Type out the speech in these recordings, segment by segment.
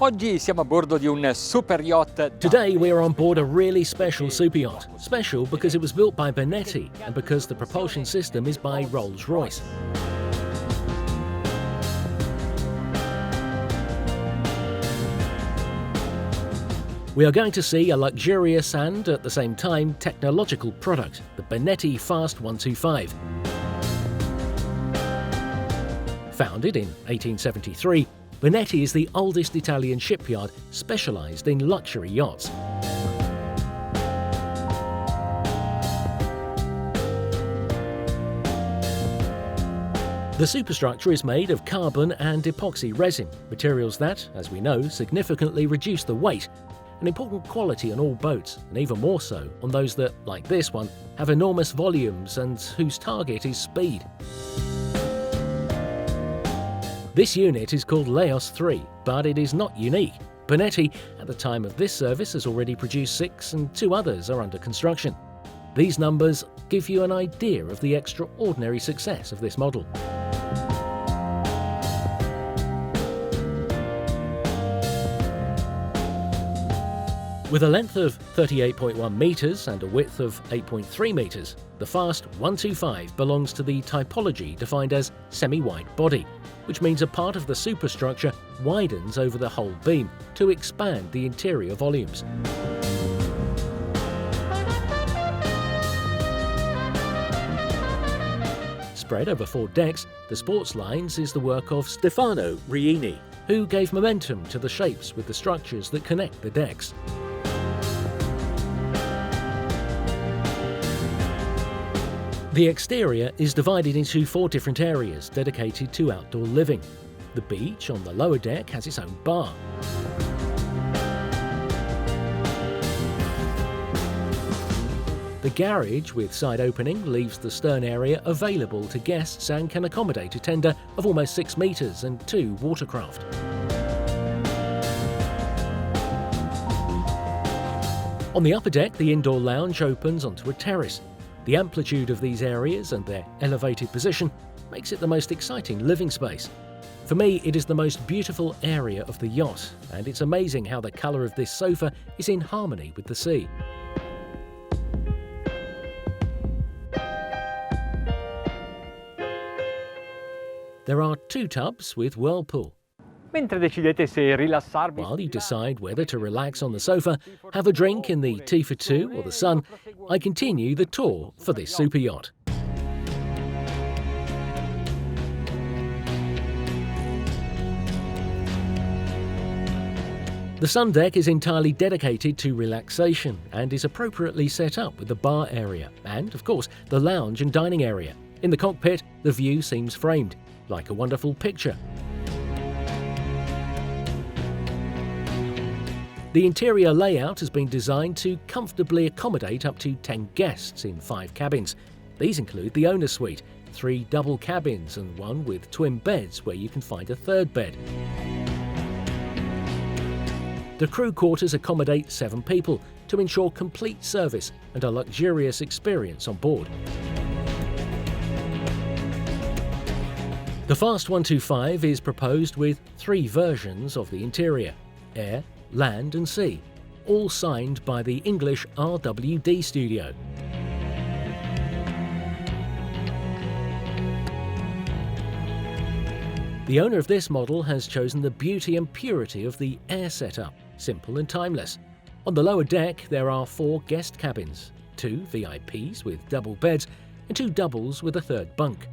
Oggi siamo a bordo di un superyacht. Today we are on board a really special superyacht. Special because it was built by BENETTI and because the propulsion system is by Rolls-Royce. We are going to see a luxurious and, at the same time, technological product, the BENETTI Fast 125. Founded in 1873, BENETTI is the oldest Italian shipyard specialised in luxury yachts. The superstructure is made of carbon and epoxy resin, materials that, as we know, significantly reduce the weight, an important quality on all boats, and even more so on those that, like this one, have enormous volumes and whose target is speed. This unit is called Lejos 3, but it is not unique. BENETTI, at the time of this service, has already produced 6 and 2 others are under construction. These numbers give you an idea of the extraordinary success of this model. With a length of 38.1 metres and a width of 8.3 metres, the Fast 125 belongs to the typology defined as semi-wide body, which means a part of the superstructure widens over the whole beam to expand the interior volumes. Spread over 4 decks, the sports lines is the work of Stefano Riini, who gave momentum to the shapes with the structures that connect the decks. The exterior is divided into 4 different areas dedicated to outdoor living. The beach on the lower deck has its own bar. The garage with side opening leaves the stern area available to guests and can accommodate a tender of almost 6 metres and 2 watercraft. On the upper deck, the indoor lounge opens onto a terrace. The amplitude of these areas and their elevated position makes it the most exciting living space. For me, it is the most beautiful area of the yacht, and it's amazing how the colour of this sofa is in harmony with the sea. There are 2 tubs with whirlpool. Mentre decidete se rilassarvi. While you decide whether to relax on the sofa, have a drink in the tea for 2 or the sun, I continue the tour for this super yacht. The sun deck is entirely dedicated to relaxation and is appropriately set up with the bar area and, of course, the lounge and dining area. In the cockpit, the view seems framed, like a wonderful picture. The interior layout has been designed to comfortably accommodate up to 10 guests in 5 cabins. These include the owner's suite, 3 double cabins and 1 with twin beds where you can find a 3rd bed. The crew quarters accommodate 7 people to ensure complete service and a luxurious experience on board. The Fast 125 is proposed with 3 versions of the interior: air, land and sea, all signed by the English RWD studio. The owner of this model has chosen the beauty and purity of the air setup, simple and timeless. On the lower deck there are 4 guest cabins, 2 VIPs with double beds and 2 doubles with a 3rd bunk.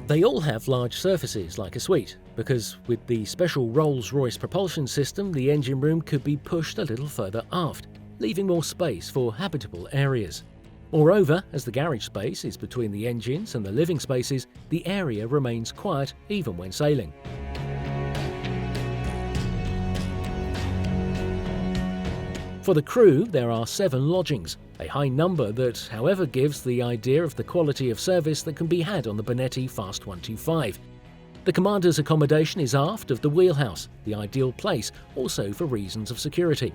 They all have large surfaces like a suite, because with the special Rolls-Royce propulsion system, the engine room could be pushed a little further aft, leaving more space for habitable areas. Moreover, as the garage space is between the engines and the living spaces, the area remains quiet even when sailing. For the crew, there are 7 lodgings, a high number that, however, gives the idea of the quality of service that can be had on the BENETTI Fast 125. The commander's accommodation is aft of the wheelhouse, the ideal place also for reasons of security.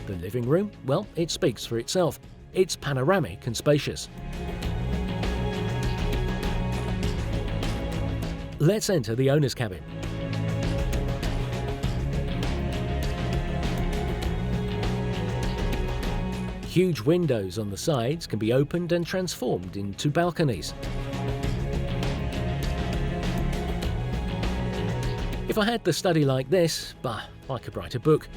The living room, well, it speaks for itself. It's panoramic and spacious. Let's enter the owner's cabin. Huge windows on the sides can be opened and transformed into balconies. If I had the study like this, I could write a book.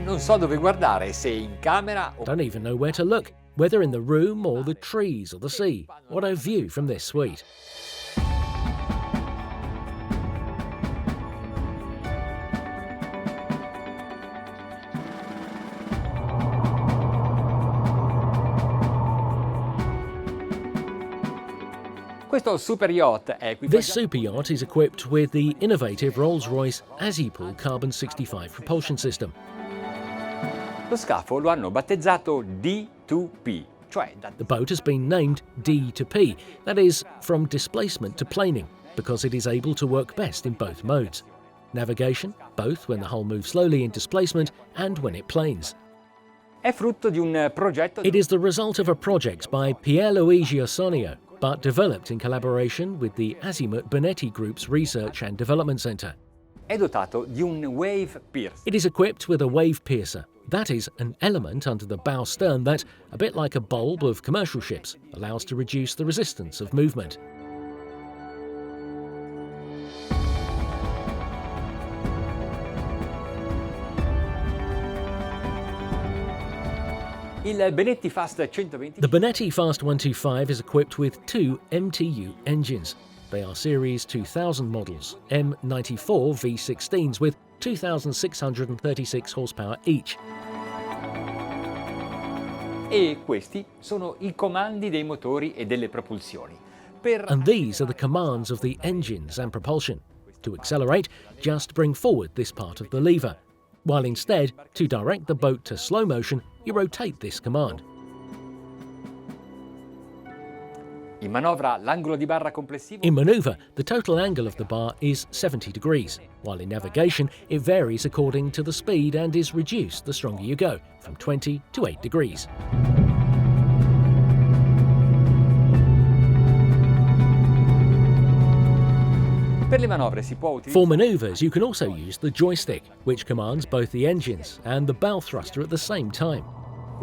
Non so dove guardare, se in camera o... Don't even know where to look, whether in the room or the trees or the sea. What a view from this suite. Questo Superyacht è This superyacht is equipped with the innovative Rolls-Royce Azipul Carbon 65 propulsion system. Lo scafo lo hanno battezzato D2P, cioè da... The boat has been named D to P, that is, from displacement to planing, because it is able to work best in both modes. Navigation, both when the hull moves slowly in displacement and when it planes. È frutto di un progetto... It is the result of a project by Pierluigi Sonio, but developed in collaboration with the Azimut BENETTI Group's Research and Development Centre. È dotato di un wave piercer. It is equipped with a wave piercer. That is an element under the bow stern that, a bit like a bulb of commercial ships, allows to reduce the resistance of movement. Il BENETTI Fast 125. The BENETTI Fast 125 is equipped with two MTU engines. They are Series 2000 models, M94 V16s with 2,636 horsepower each. E questi sono i comandi dei motori e delle propulsioni. And these are the commands of the engines and propulsion. To accelerate, just bring forward this part of the lever, while instead, to direct the boat to slow motion, you rotate this command. In manovra l'angolo di barra complessivo... In manoeuvre, the total angle of the bar is 70 degrees, while in navigation it varies according to the speed and is reduced the stronger you go, from 20 to 8 degrees. Per le manovre si può utilizzare... For manoeuvres, you can also use the joystick, which commands both the engines and the bow thruster at the same time.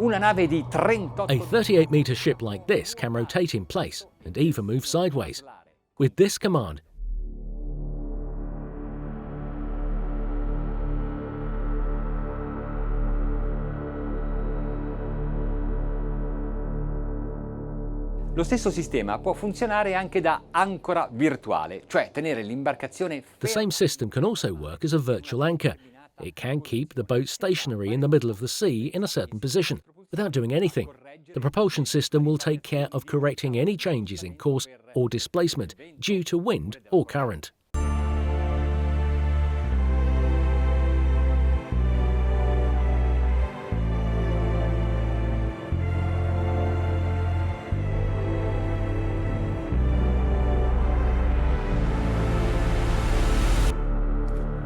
Una nave di 38... A 38-metre ship like this can rotate in place and even move sideways. With this command, Lo stesso sistema può funzionare anche da ancora virtuale, cioè tenere l'imbarcazione the same system can also work as a virtual anchor. It can keep the boat stationary in the middle of the sea in a certain position, without doing anything. The propulsion system will take care of correcting any changes in course or displacement due to wind or current.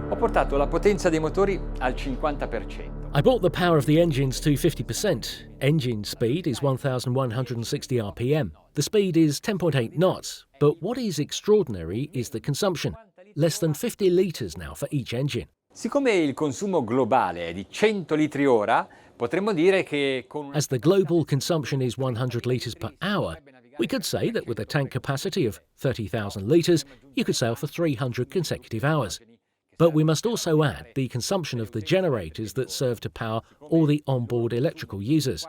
Ho portato la potenza dei motori al 50%. I brought the power of the engines to 50%. Engine speed is 1,160 RPM. The speed is 10.8 knots, but what is extraordinary is the consumption. Less than 50 litres now for each engine. Siccome il consumo globale è di 100 litri ora, potremmo dire che con... As the global consumption is 100 litres per hour, we could say that with a tank capacity of 30,000 litres, you could sail for 300 consecutive hours. But we must also add the consumption of the generators that serve to power all the onboard electrical users.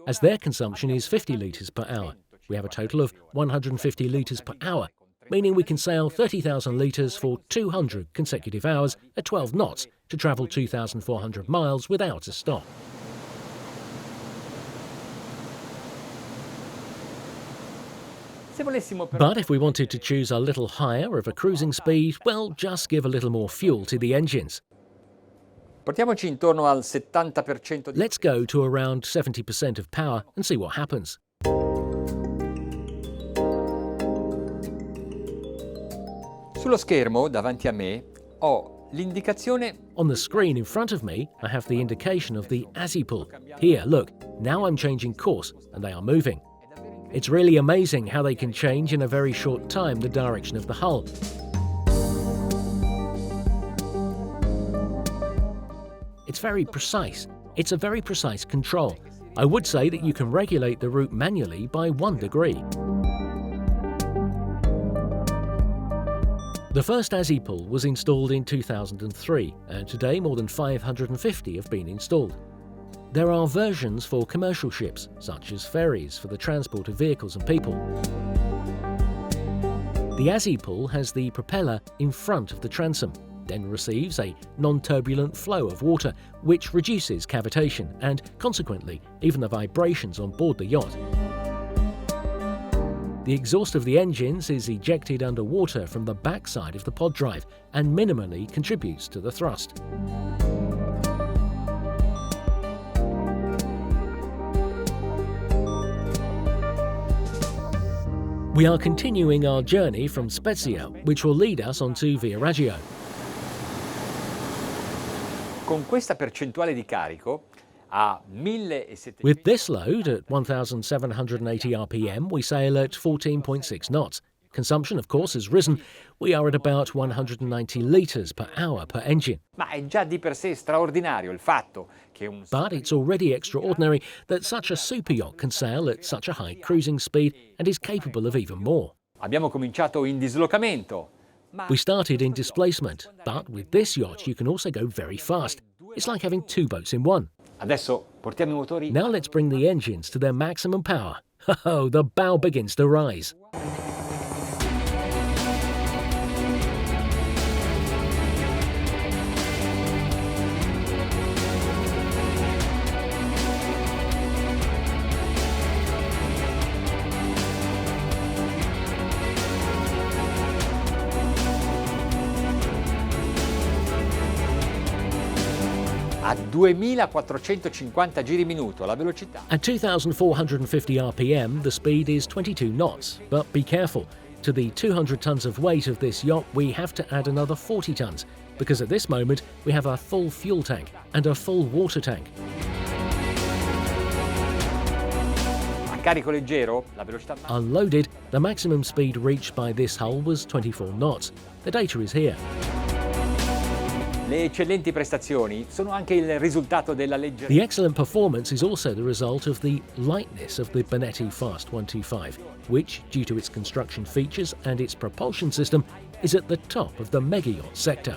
As their consumption is 50 litres per hour, we have a total of 150 litres per hour, meaning we can sail 30,000 litres for 200 consecutive hours at 12 knots to travel 2,400 miles without a stop. But if we wanted to choose a little higher of a cruising speed, well, just give a little more fuel to the engines. Portiamoci intorno al 70% di... Let's go to around 70% of power and see what happens. Sullo schermo davanti a me ho l'indicazione... On the screen in front of me, I have the indication of the Azipul. Here, look, now I'm changing course and they are moving. It's really amazing how they can change in a very short time the direction of the hull. It's very precise. It's a very precise control. I would say that you can regulate the route manually by 1 degree. The first ASI-pull was installed in 2003, and today more than 550 have been installed. There are versions for commercial ships, such as ferries for the transport of vehicles and people. The ASI-pull has the propeller in front of the transom, then receives a non-turbulent flow of water, which reduces cavitation and, consequently, even the vibrations on board the yacht. The exhaust of the engines is ejected underwater from the backside of the pod drive and minimally contributes to the thrust. We are continuing our journey from Spezia, which will lead us onto Viareggio. Con questa percentuale di carico a 1700. With this load at 1,780 RPM, we sail at 14.6 knots. Consumption, of course, has risen. We are at about 190 litres per hour per engine. Ma è già di per sé straordinario il fatto che un... But it's already extraordinary that such a superyacht can sail at such a high cruising speed and is capable of even more. Abbiamo cominciato in dislocamento. We started in displacement, but with this yacht you can also go very fast. It's like having 2 boats in one. Adesso portiamo I motori. Now let's bring the engines to their maximum power. Oh, the bow begins to rise. A 2450 giri minuto, la velocità. At 2,450 RPM, the speed is 22 knots. But be careful. To the 200 tons of weight of this yacht, we have to add another 40 tons, because at this moment we have a full fuel tank and a full water tank. A carico leggero, la velocità massima. Unloaded, the maximum speed reached by this hull was 24 knots. The data is here. Le eccellenti prestazioni sono anche il risultato della leggerezza. The excellent performance is also the result of the lightness of the BENETTI Fast 125, which, due to its construction features and its propulsion system, is at the top of the mega yacht sector.